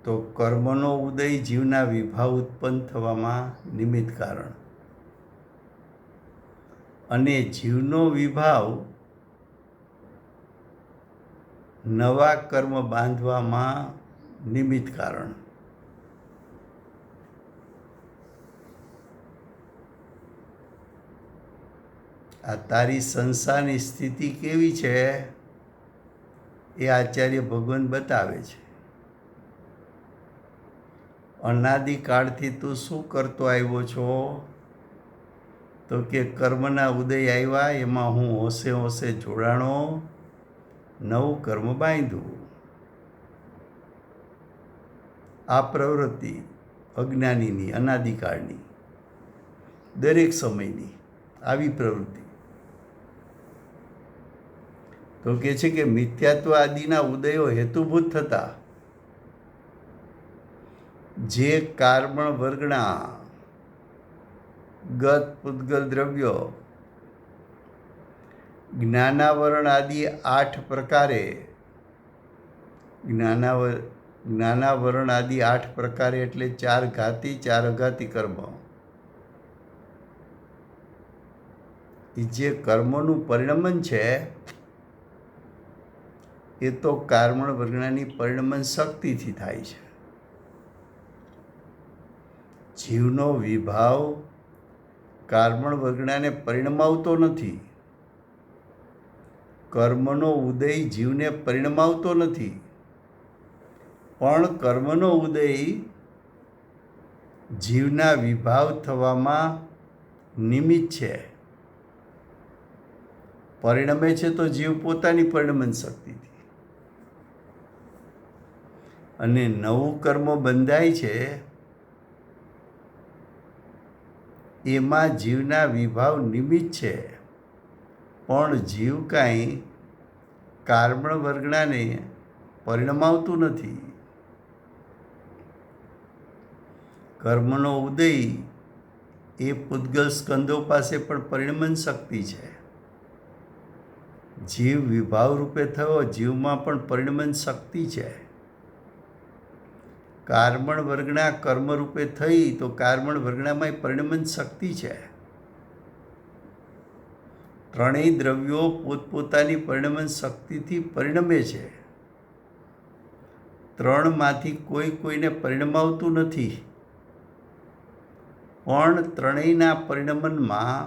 તો કર્મનો ઉદય જીવના વિભાવ ઉત્પન્ન થવામાં નિમિત્ત કારણ, અને જીવનો વિભાવ નવા કર્મ બાંધવામાં નિમિત્ત કારણ. આ તારી સંસારની સ્થિતિ કેવી છે એ આચાર્ય ભગવાન બતાવે છે. અનાદિકાળથી તું શું કરતો આવ્યો છો? તો કે કર્મના ઉદય આવ્યા, એમાં હું હોંશે હોંશે જોડાણો, નવું કર્મ બાંધ્યું. આ પ્રવૃત્તિ અજ્ઞાનીની, અનાદિકાળની, દરેક સમયની, આવી પ્રવૃત્તિ. તો કે છે કે મિથ્યાત્વ આદિના ઉદયો હેતુભૂત થતા જે કાર્બણ વર્ગના ગત પૂતગલ દ્રવ્યો જ્ઞાનાવરણ આદિ 8 પ્રકારે જ્ઞાનાવરણ આદિ 8 પ્રકારે એટલે 4 ઘાતી 4 અઘાતી કર્મ, એ જે કર્મોનું પરિણમન છે એ તો કાર્બણ વર્ગણાની પરિણમન શક્તિથી થાય છે. જીવનો વિભાવ કાર્બણ વર્ગણાને પરિણમાવતો નથી. કર્મનો ઉદય જીવને પરિણમાવતો નથી, પણ કર્મનો ઉદય જીવના વિભાવ થવામાં નિમિત્ત છે. પરિણમે છે તો જીવ પોતાની પરિણમન શક્તિથી, અને નવું કર્મ બંધાય છે એમાં જીવના વિભાવ નિમિત્ત છે, પણ જીવ કાંઈ કાર્બણ વર્ગણાને પરિણમાવતું નથી. કર્મનો ઉદય એ પૂતગલ સ્કંદો પાસે પણ પરિણમન શક્તિ છે. જીવ વિભાવ રૂપે થયો, જીવમાં પણ પરિણમન શક્તિ છે. કાર્બણ વર્ગણા કર્મ રૂપે થઈ તો કાર્બણ વર્ગણામાં પરિણમન શક્તિ છે. ત્રણેય દ્રવ્યો પોતપોતાની પરિણમન શક્તિથી પરિણમે છે. ત્રણમાંથી કોઈને પરિણમાવતું નથી, પણ ત્રણેયના પરિણમનમાં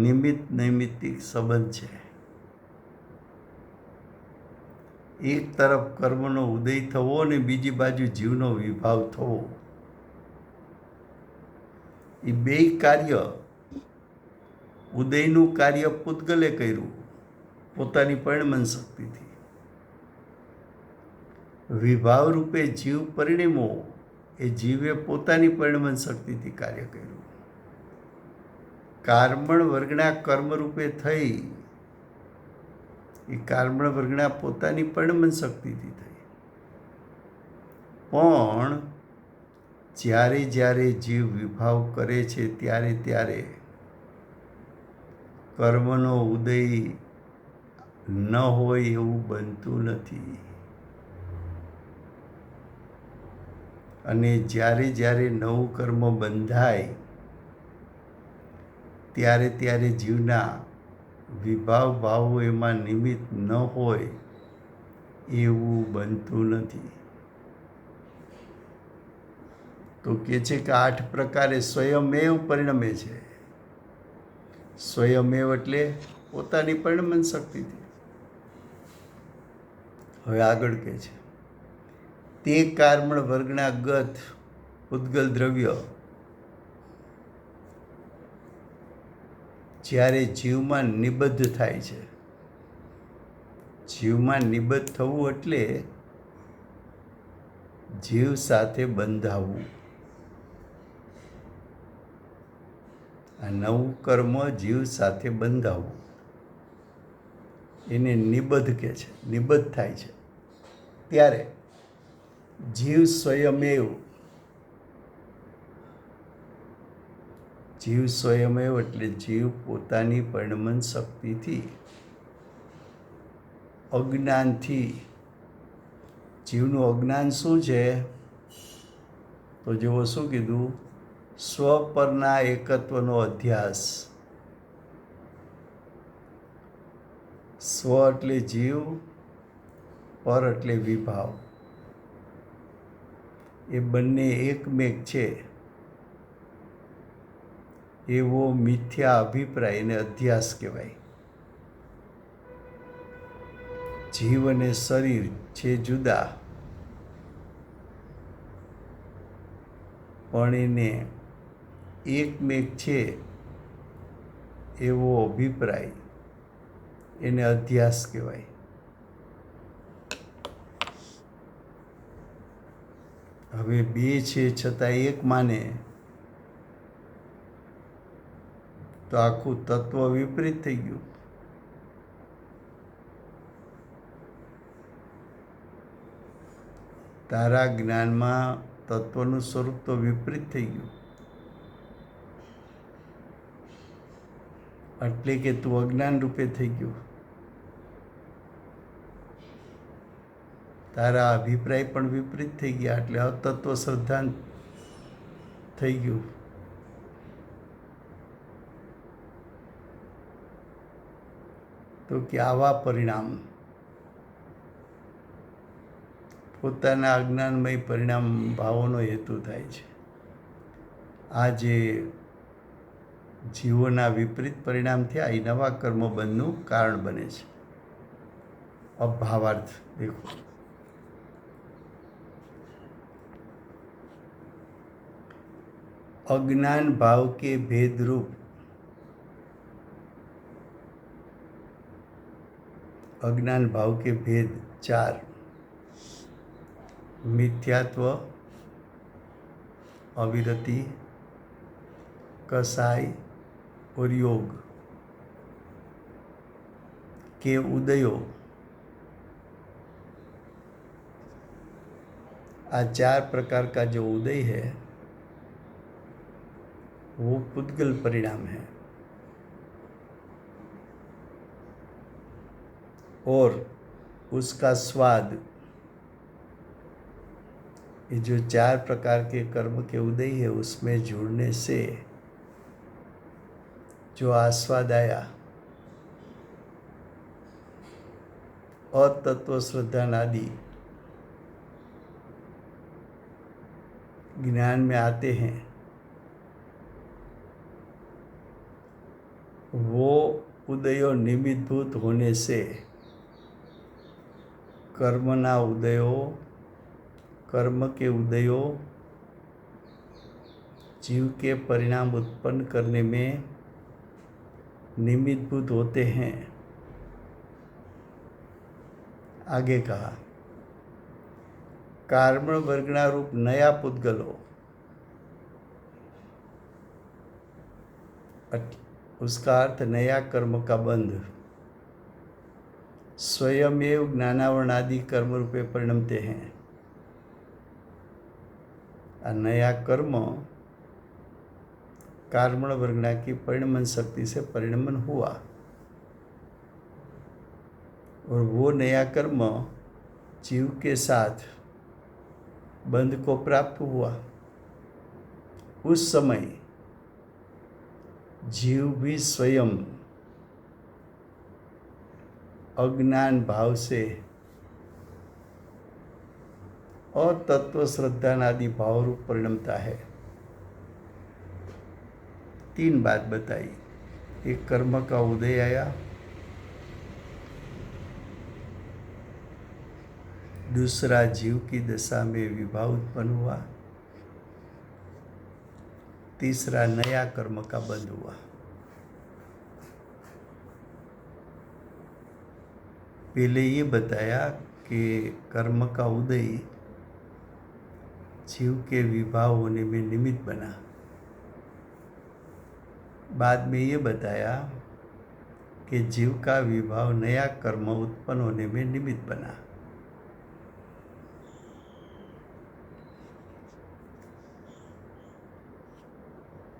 નિમિત્ત નૈમિત્તિક સંબંધ છે. એક તરફ કર્મનો ઉદય થવો અને બીજી બાજુ જીવનો વિભાવ થવો, એ બેય કાર્ય, ઉદયનું કાર્ય પૂતગલે કર્યું પોતાની પરિણમન શક્તિથી, વિભાવ રૂપે જીવ પરિણમો એ જીવે પોતાની પરિણમન શક્તિથી કાર્ય કર્યું. કાર્બણ વર્ગના કર્મ રૂપે થઈ એ કાર્બણ વર્ગના પોતાની પરિણમન શક્તિથી થઈ. પણ જ્યારે જ્યારે જીવ વિભાવ કરે છે ત્યારે ત્યારે કર્મનો ઉદય ન હોય એવું બનતું નથી. અને જ્યારે જ્યારે નવું કર્મ બંધાય ત્યારે ત્યારે જીવના વિભાવ ભાવો એમાં નિમિત્ત ન હોય એવું બનતું નથી. તો કે છે કે 8 પ્રકારે સ્વયમેવ પરિણમે છે. સ્વયમેવ એટલે પોતાની પરિણમન શક્તિથી. હવે આગળ કહે છે, તે કાર્બણ વર્ગના ગત પૂતગલ દ્રવ્ય જ્યારે જીવમાં નિબદ્ધ થાય છે. જીવમાં નિબદ્ધ થવું એટલે જીવ સાથે બંધાવવું. આ નવું કર્મ જીવ સાથે બંધાવવું એને નિબદ્ધ કહે છે. નિબદ્ધ થાય છે ત્યારે જીવ સ્વયમેવ, જીવ સ્વયમેવ એટલે જીવ પોતાની પરિણમન શક્તિથી, અજ્ઞાનથી. જીવનું અજ્ઞાન શું છે? તો જેવો શું કીધું? સ્વ પરના એકત્વનો અધ્યાસ. સ્વ એટલે જીવ, પર એટલે વિભાવ. એ બંને એકમેક છે એવો મિથ્યા અભિપ્રાય એને અધ્યાસ કહેવાય. જીવ અને શરીર છે જુદા, પણ એને એકમેક છે એવો અભિપ્રાય એને અધ્યાસ કહેવાય. હવે બે છે છતાં એક માને તો આખું તત્વ વિપરીત થઈ ગયું. તારા જ્ઞાનમાં તત્વનું સ્વરૂપ તો વિપરીત થઈ ગયું. એટલે કે તું અજ્ઞાન રૂપે થઈ ગયો. તારા અભિપ્રાય પણ વિપરીત થઈ ગયા, એટલે અતત્વ શ્રદ્ધા થઈ ગયું. તો કે આવા પરિણામ પોતાના અજ્ઞાનમય પરિણામ ભાવોનો હેતુ થાય છે. આ જે જીવોના વિપરીત પરિણામ થયા એ નવા કર્મબંધનું કારણ બને છે. અભાવાર્થ દેખો. अज्ञान भाव के भेद रूप अज्ञान भाव के भेद 4: मिथ्यात्व, अविरति, कसाई और योग के उदयों, आ 4 प्रकार का जो उदय है वो पुद्गल परिणाम है. और उसका स्वाद, ये जो 4 प्रकार के कर्म के उदय है उसमें जुड़ने से जो आस्वाद आया, अतत्व श्रद्धा आदि ज्ञान में आते हैं, वो उदयों निमित्तभूत होने से कर्मना उदयों, कर्म के उदयों जीव के परिणाम उत्पन्न करने में निमित्तभूत होते हैं. आगे कहा, कारण वर्गना रूप नया पुद्गलों, उसका अर्थ नया कर्म का बंध, स्वयमेव ज्ञानावरणादि कर्म रूपे परिणमते हैं. आ नया कर्म कार्मण वर्गना की परिणमन शक्ति से परिणमन हुआ और वो नया कर्म जीव के साथ बंध को प्राप्त हुआ. उस समय जीव भी स्वयं अज्ञान भाव से और तत्व श्रद्धा आदि भाव रूप परिणमता है. 3 बात बताई. एक, कर्म का उदय आया. दूसरा, जीव की दशा में विभाव उत्पन्न हुआ. तीसरा, नया कर्म का बंध हुआ. पहले ये बताया कि कर्म का उदय जीव के विभाव होने में निमित्त बना. बाद में ये बताया कि जीव का विभाव नया कर्म उत्पन्न होने में निमित्त बना.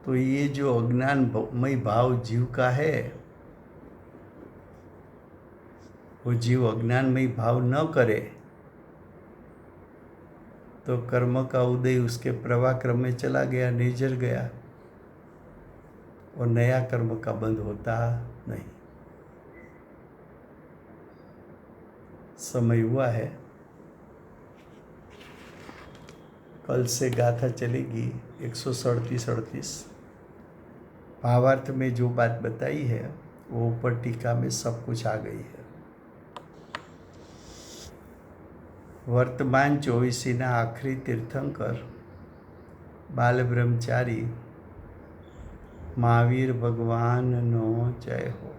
तो ये जो अज्ञानमय भाव जीव का है, वो जीव अज्ञानमय भाव न करे तो कर्म का उदय उसके प्रवाह क्रम में चला गया, निर्जर गया, और नया कर्म का बंध होता नहीं. समय हुआ है. कल से गाथा चलेगी 137-38. भावार्थ में जो बात बताई है वो ऊपर टीका में सब कुछ आ गई है. वर्तमान 24ના આખરી તીર્થંકર બાલ બ્રહ્મચારી મહાવીર ભગવાનનો જય હો.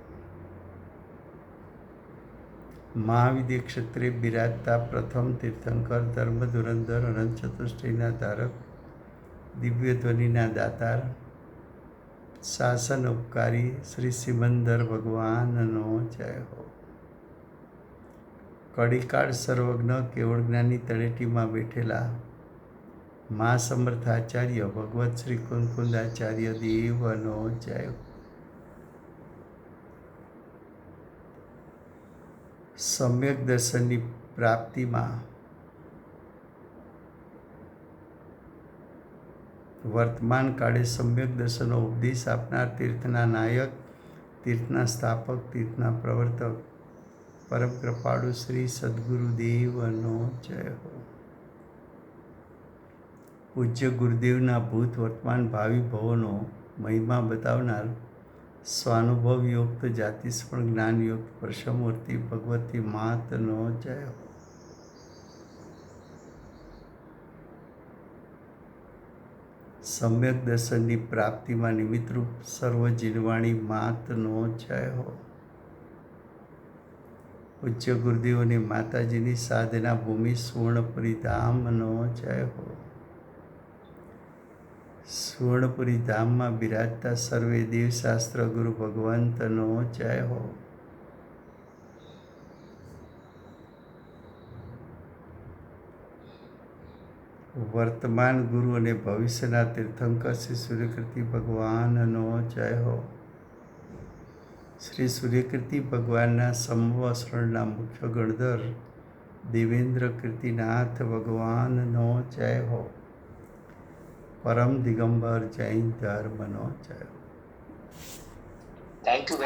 મહાવિદ્ય ક્ષત્રે બિરાજતા પ્રથમ તીર્થંકર, ધર્મ ધુરંધર, અનંત ચતુષ્ટયના ધારક, દિવ્ય ધ્વનિના દાતાર, શાસન ઉપકારી શ્રી સિમંદર ભગવાનનો જય હો. કડીકાળ સર્વજ્ઞ કેવળ જ્ઞાની તળેટીમાં બેઠેલા મા સમર્થ આચાર્ય ભગવત શ્રી કુંકુંદ આચાર્ય દેવનો જય હો. સમ્યક દર્શનની પ્રાપ્તિમાં વર્તમાન કાળે સમ્યક દર્શનનો ઉપદેશ આપનાર તીર્થના નાયક, તીર્થના સ્થાપક, તીર્થના પ્રવર્તક પરમ કૃપાળુ શ્રી સદગુરુદેવનો જય હો. પૂજ્ય ગુરુદેવના ભૂત વર્તમાન ભાવિ ભવોનો મહિમા બતાવનાર સ્વાનુભવ યુક્ત જાતિસ્મરણ જ્ઞાન યુક્ત પરસમૂર્તિ ભગવતી માતનો જય હો. સમ્યક દર્શનની પ્રાપ્તિમાં નિમિત્તરૂપ સર્વ જીનવાણી માતનો જય હો. પૂજ્ય ગુરુદેવોની માતાજીની સાધના ભૂમિ સુવર્ણપુરી ધામનો જય હો. સુવર્ણપુરી ધામમાં બિરાજતા સર્વે દેવશાસ્ત્ર ગુરુ ભગવંતનો જય હો. વર્તમાન ગુરુ અને ભવિષ્યના તીર્થંકર શ્રી સૂર્યકીર્તિ ભગવાનનો જય હો. શ્રી સૂર્યકીર્તિ ભગવાનના સંવત્સરણના મુખ્ય ગણધર દેવેન્દ્ર કીર્તિનાથ ભગવાનનો જય હો. પરમ દિગંબર જૈન ધર્મનો જય હો. Thank you very